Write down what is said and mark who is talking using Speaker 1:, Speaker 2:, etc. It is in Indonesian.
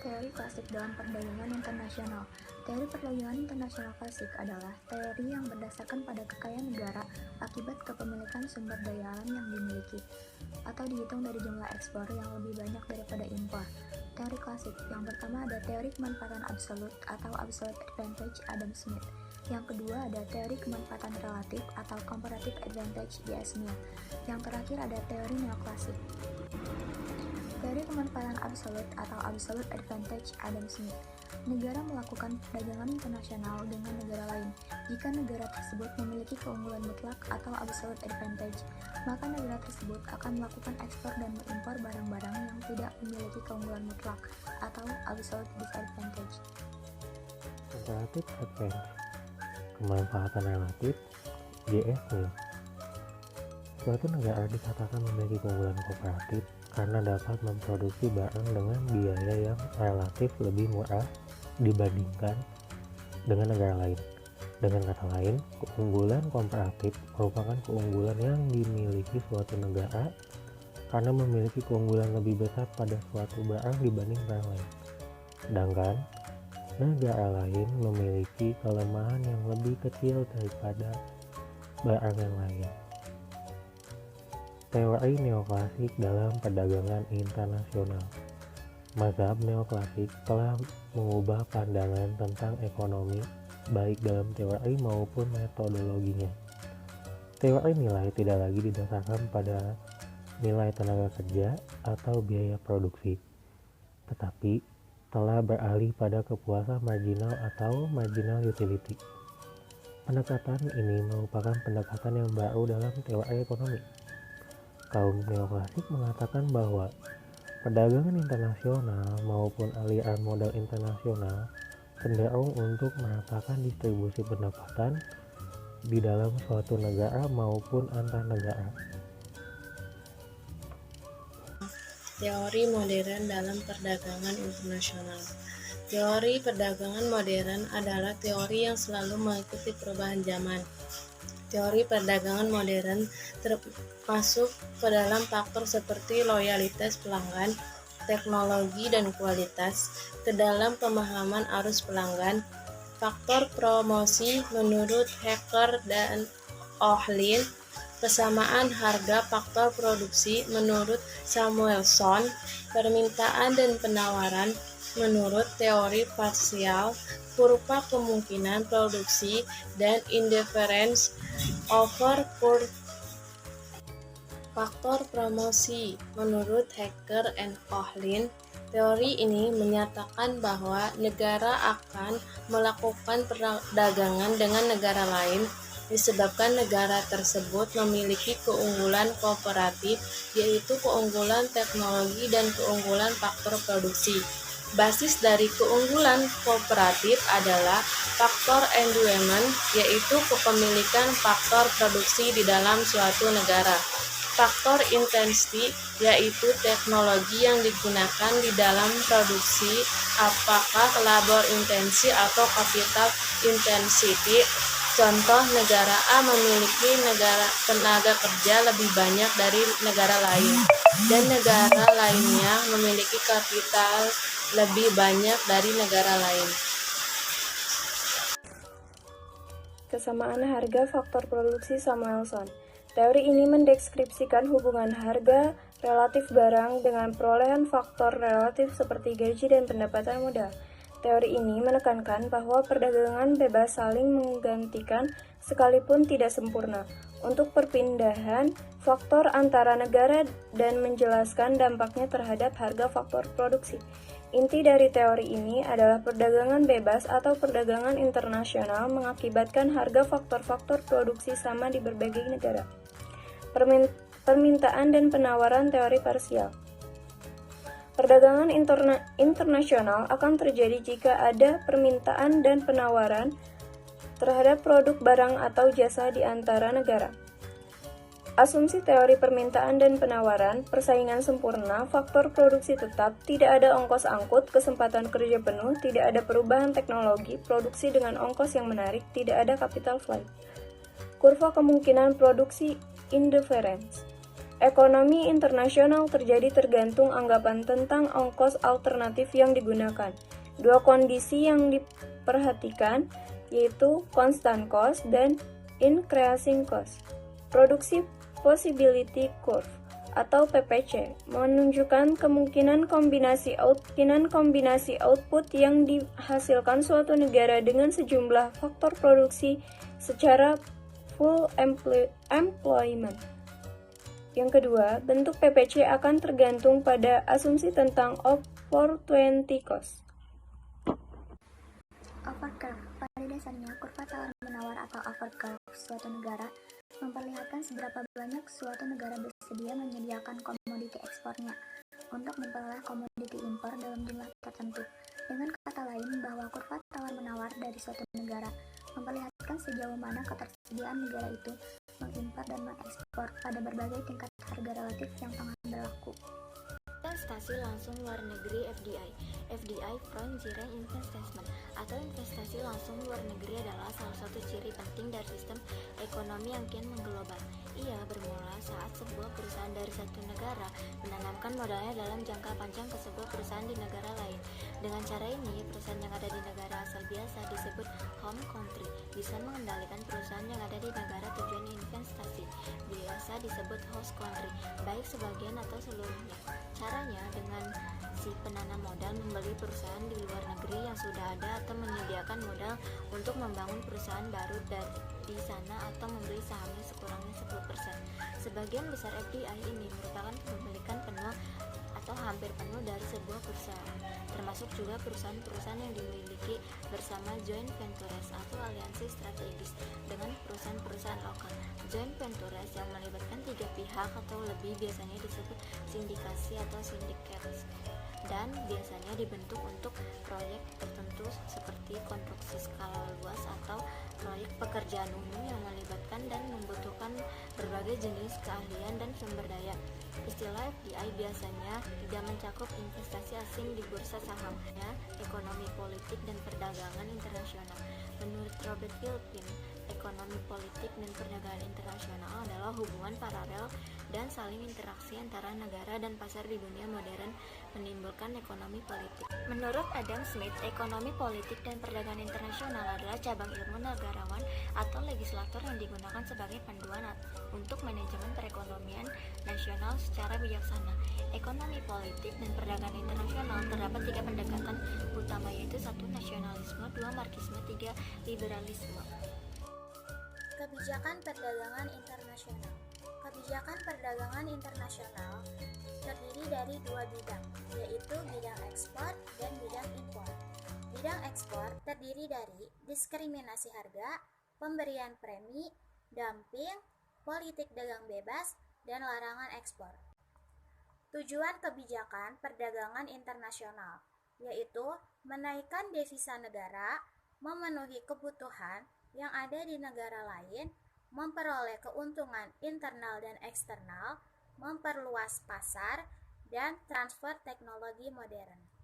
Speaker 1: Teori klasik dalam perdagangan internasional. Teori perdagangan internasional klasik adalah teori yang berdasarkan pada kekayaan negara akibat kepemilikan sumber daya alam yang dimiliki, atau dihitung dari jumlah ekspor yang lebih banyak daripada impor. Teori klasik yang pertama ada teori kemanfaatan absolut atau absolute advantage Adam Smith. Yang kedua ada teori kemanfaatan relatif atau comparative advantage D.S. Mill. Yang terakhir ada teori neoklasik. Teori kemanfaatan absolut atau absolute advantage Adam Smith. Negara melakukan perdagangan internasional dengan negara lain. Jika negara tersebut memiliki keunggulan mutlak atau absolute advantage, maka negara tersebut akan melakukan ekspor dan mengimpor barang-barang yang tidak memiliki keunggulan mutlak atau absolute disadvantage.
Speaker 2: Comparative advantage, kemanfaatan relatif, D.S. Mill. Suatu negara dikatakan memiliki keunggulan komparatif karena dapat memproduksi barang dengan biaya yang relatif lebih murah dibandingkan dengan negara lain. Dengan kata lain, keunggulan komparatif merupakan keunggulan yang dimiliki suatu negara karena memiliki keunggulan lebih besar pada suatu barang dibanding barang lain. Sedangkan negara lain memiliki kelemahan yang lebih kecil daripada barang yang lain. Teori neoklasik dalam perdagangan internasional. Mazhab neoklasik telah mengubah pandangan tentang ekonomi baik dalam teori maupun metodologinya. Teori nilai tidak lagi didasarkan pada nilai tenaga kerja atau biaya produksi, tetapi telah beralih pada kepuasan marginal atau marginal utility. Pendekatan ini merupakan pendekatan yang baru dalam teori ekonomi. Kaum neoklasik mengatakan bahwa perdagangan internasional maupun aliran modal internasional cenderung untuk meratakan distribusi pendapatan di dalam suatu negara maupun antar negara.
Speaker 3: Teori modern dalam perdagangan internasional. Teori perdagangan modern adalah teori yang selalu mengikuti perubahan zaman. Teori perdagangan modern termasuk ke dalam faktor seperti loyalitas pelanggan, teknologi dan kualitas, ke dalam pemahaman arus pelanggan, faktor promosi menurut Hacker dan Ohlin, kesamaan harga faktor produksi menurut Samuelson, permintaan dan penawaran menurut teori parsial, kurva kemungkinan produksi, dan indifference over curve. Faktor promosi menurut Hacker and Ohlin. Teori ini menyatakan bahwa negara akan melakukan perdagangan dengan negara lain disebabkan negara tersebut memiliki keunggulan kooperatif, yaitu keunggulan teknologi dan keunggulan faktor produksi. Basis dari keunggulan kooperatif adalah faktor endowment, yaitu kepemilikan faktor produksi di dalam suatu negara. Faktor intensity, yaitu teknologi yang digunakan di dalam produksi, apakah labor intensi atau capital intensity. Contoh, negara A memiliki tenaga kerja lebih banyak dari negara lain, dan negara lainnya memiliki kapital lebih banyak dari negara lain.
Speaker 4: Kesamaan harga faktor produksi Samuelson. Teori ini mendeskripsikan hubungan harga relatif barang dengan perolehan faktor relatif seperti gaji dan pendapatan modal. Teori ini menekankan bahwa perdagangan bebas saling menggantikan sekalipun tidak sempurna untuk perpindahan faktor antara negara dan menjelaskan dampaknya terhadap harga faktor produksi. Inti dari teori ini adalah perdagangan bebas atau perdagangan internasional mengakibatkan harga faktor-faktor produksi sama di berbagai negara. Permintaan dan penawaran teori parsial. Perdagangan internasional akan terjadi jika ada permintaan dan penawaran terhadap produk barang atau jasa di antara negara. Asumsi teori permintaan dan penawaran, persaingan sempurna, faktor produksi tetap, tidak ada ongkos angkut, kesempatan kerja penuh, tidak ada perubahan teknologi, produksi dengan ongkos yang menarik, tidak ada capital flight. Kurva kemungkinan produksi indifference. Ekonomi internasional terjadi tergantung anggapan tentang ongkos alternatif yang digunakan. Dua kondisi yang diperhatikan yaitu constant cost dan increasing cost. Produksi possibility curve atau PPC menunjukkan kemungkinan kombinasi output yang dihasilkan suatu negara dengan sejumlah faktor produksi secara full employment. Yang kedua, bentuk PPC akan tergantung pada asumsi tentang opportunity cost.
Speaker 1: Offer curve. Pada dasarnya, kurva tawar-menawar atau offer curve suatu negara memperlihatkan seberapa banyak suatu negara bersedia menyediakan komoditi ekspornya untuk memperoleh komoditi impor dalam jumlah tertentu. Dengan kata lain, bahwa kurva tawar-menawar dari suatu negara memperlihatkan sejauh mana ketersediaan negara itu mengimpor dan mengekspor pada berbagai tingkat harga relatif yang tengah berlaku.
Speaker 5: Investasi langsung luar negeri (FDI). FDI (Foreign Direct Investment) atau investasi langsung luar negeri adalah salah satu ciri penting dari sistem ekonomi yang kian mengglobal. Ia bermula saat sebuah perusahaan dari satu negara menanamkan modalnya dalam jangka panjang ke sebuah perusahaan di negara lain. Dengan cara ini, perusahaan yang ada di negara asal biasa disebut home country bisa mengendalikan perusahaan yang ada di negara tujuan investasi, biasa disebut host country, baik sebagian atau seluruhnya. Caranya dengan si penanam modal membeli perusahaan di luar negeri yang sudah ada atau menyediakan modal untuk membangun perusahaan baru di sana atau membeli sahamnya sekurangnya 10%. Sebagian besar FDI ini merupakan kepemilikan penuh atau hampir penuh dari sebuah perusahaan, termasuk juga perusahaan-perusahaan yang dimiliki bersama joint ventures atau aliansi strategis dengan perusahaan-perusahaan lokal. Joint ventures yang melibatkan 3 pihak atau lebih biasanya disebut sindikasi atau syndicate dan biasanya dibentuk untuk proyek tertentu seperti konstruksi skala luas atau proyek pekerjaan umum yang melibatkan dan membutuhkan berbagai jenis keahlian dan sumber daya. Istilah FDI biasanya tidak mencakup investasi asing di bursa saham, ekonomi politik dan perdagangan internasional. Menurut Robert Philpin, ekonomi politik dan perdagangan internasional adalah hubungan paralel dan saling interaksi antara negara dan pasar di dunia modern menimbulkan ekonomi politik. Menurut Adam Smith, ekonomi politik dan perdagangan internasional adalah cabang ilmu negarawan atau legislator yang digunakan sebagai panduan untuk manajemen perekonomian nasional secara bijaksana. Ekonomi politik dan perdagangan internasional terdapat 3 pendekatan utama, yaitu 1. Nasionalisme, 2. Marxisme, 3. Liberalisme.
Speaker 6: Kebijakan perdagangan internasional. Kebijakan perdagangan internasional terdiri dari 2 bidang, yaitu bidang ekspor dan bidang impor. Bidang ekspor terdiri dari diskriminasi harga, pemberian premi, dumping, politik dagang bebas, dan larangan ekspor. Tujuan kebijakan perdagangan internasional yaitu menaikkan devisa negara, memenuhi kebutuhan yang ada di negara lain, memperoleh keuntungan internal dan eksternal, memperluas pasar, dan transfer teknologi modern.